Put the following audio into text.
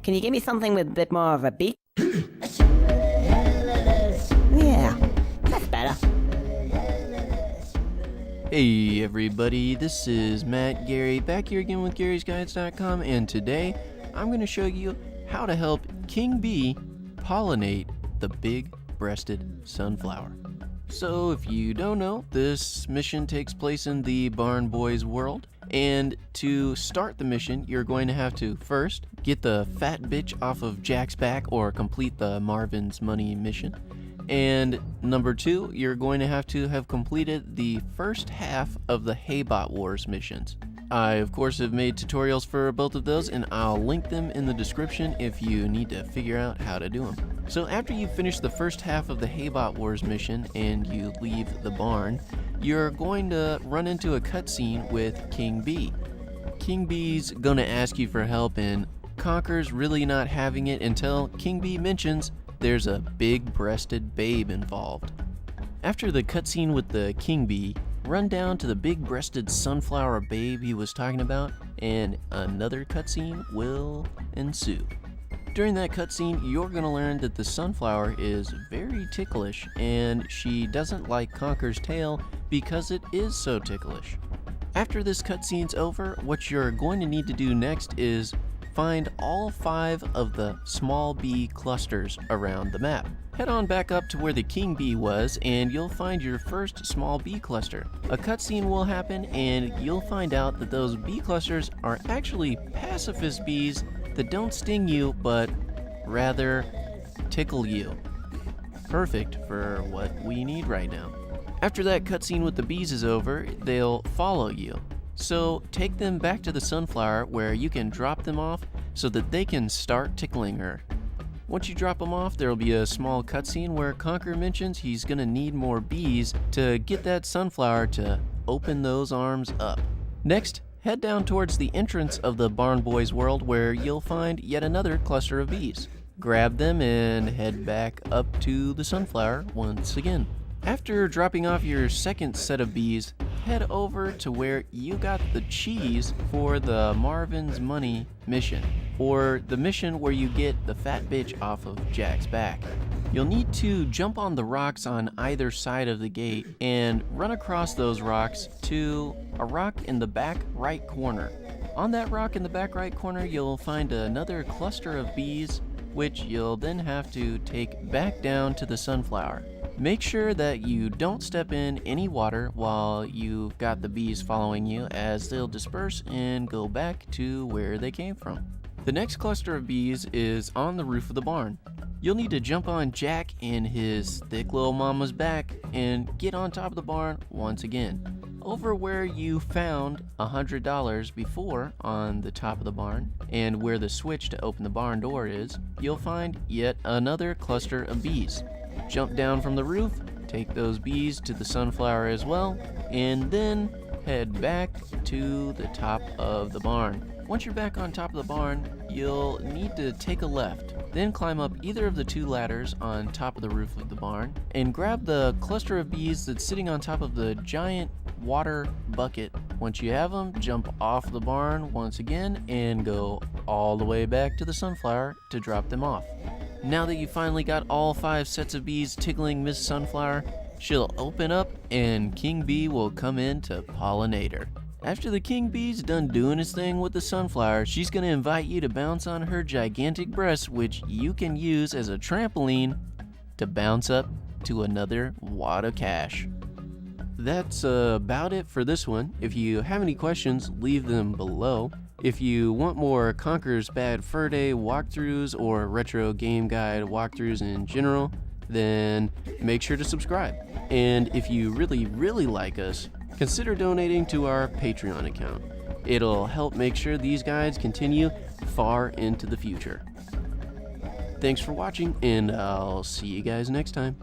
Can you give me something with a bit more of a beat? Yeah, that's better. Hey everybody, this is Matt Gary back here again with Gary'sGuides.com, and today I'm going to show you how to help King Bee pollinate the big-breasted sunflower. So if you don't know, this mission takes place in the Barn Boys world, and to start the mission you're going to have to first get the fat bitch off of Jack's back or complete the Marvin's Money mission. And number 2, you're going to have completed the first half of the Haybot Wars missions. I, of course, have made tutorials for both of those, and I'll link them in the description if you need to figure out how to do them. So after you finish the first half of the Haybot Wars mission and you leave the barn, you're going to run into a cutscene with King Bee. King Bee's going to ask you for help, and Conker's really not having it until King Bee mentions there's a big-breasted babe involved. After the cutscene with the King Bee, run down to the big-breasted sunflower babe he was talking about, and another cutscene will ensue. During that cutscene, you're going to learn that the sunflower is very ticklish, and she doesn't like Conker's tail because it is so ticklish. After this cutscene's over, what you're going to need to do next is find all 5 of the small bee clusters around the map. Head on back up to where the King Bee was and you'll find your first small bee cluster. A cutscene will happen and you'll find out that those bee clusters are actually pacifist bees that don't sting you but rather tickle you. Perfect for what we need right now. After that cutscene with the bees is over, they'll follow you. So take them back to the sunflower where you can drop them off so that they can start tickling her. Once you drop them off, there will be a small cutscene where Conker mentions he's going to need more bees to get that sunflower to open those arms up. Next, head down towards the entrance of the Barn Boys world where you'll find yet another cluster of bees. Grab them and head back up to the sunflower once again. After dropping off your second set of bees, head over to where you got the cheese for the Marvin's Money mission, or the mission where you get the fat bitch off of Jack's back. You'll need to jump on the rocks on either side of the gate and run across those rocks to a rock in the back right corner. On that rock in the back right corner, you'll find another cluster of bees, which you'll then have to take back down to the sunflower. Make sure that you don't step in any water while you've got the bees following you, as they'll disperse and go back to where they came from. The next cluster of bees is on the roof of the barn. You'll need to jump on Jack and his thick little mama's back and get on top of the barn once again. Over where you found $100 before on the top of the barn, and where the switch to open the barn door is, you'll find yet another cluster of bees. Jump down from the roof, take those bees to the sunflower as well, and then head back to the top of the barn. Once you're back on top of the barn, you'll need to take a left, then climb up either of the 2 ladders on top of the roof of the barn, and grab the cluster of bees that's sitting on top of the giant water bucket. Once you have them, jump off the barn once again and go all the way back to the sunflower to drop them off. Now that you finally got all 5 sets of bees tickling Miss Sunflower, she'll open up and King Bee will come in to pollinate her. After the King Bee's done doing his thing with the sunflower, she's going to invite you to bounce on her gigantic breasts, which you can use as a trampoline to bounce up to another wad of cash. That's about it for this one. If you have any questions, leave them below. If you want more Conker's Bad Fur Day walkthroughs or retro game guide walkthroughs in general, then make sure to subscribe. And if you really like us, consider donating to our Patreon account. It'll help make sure these guides continue far into the future. Thanks for watching, and I'll see you guys next time.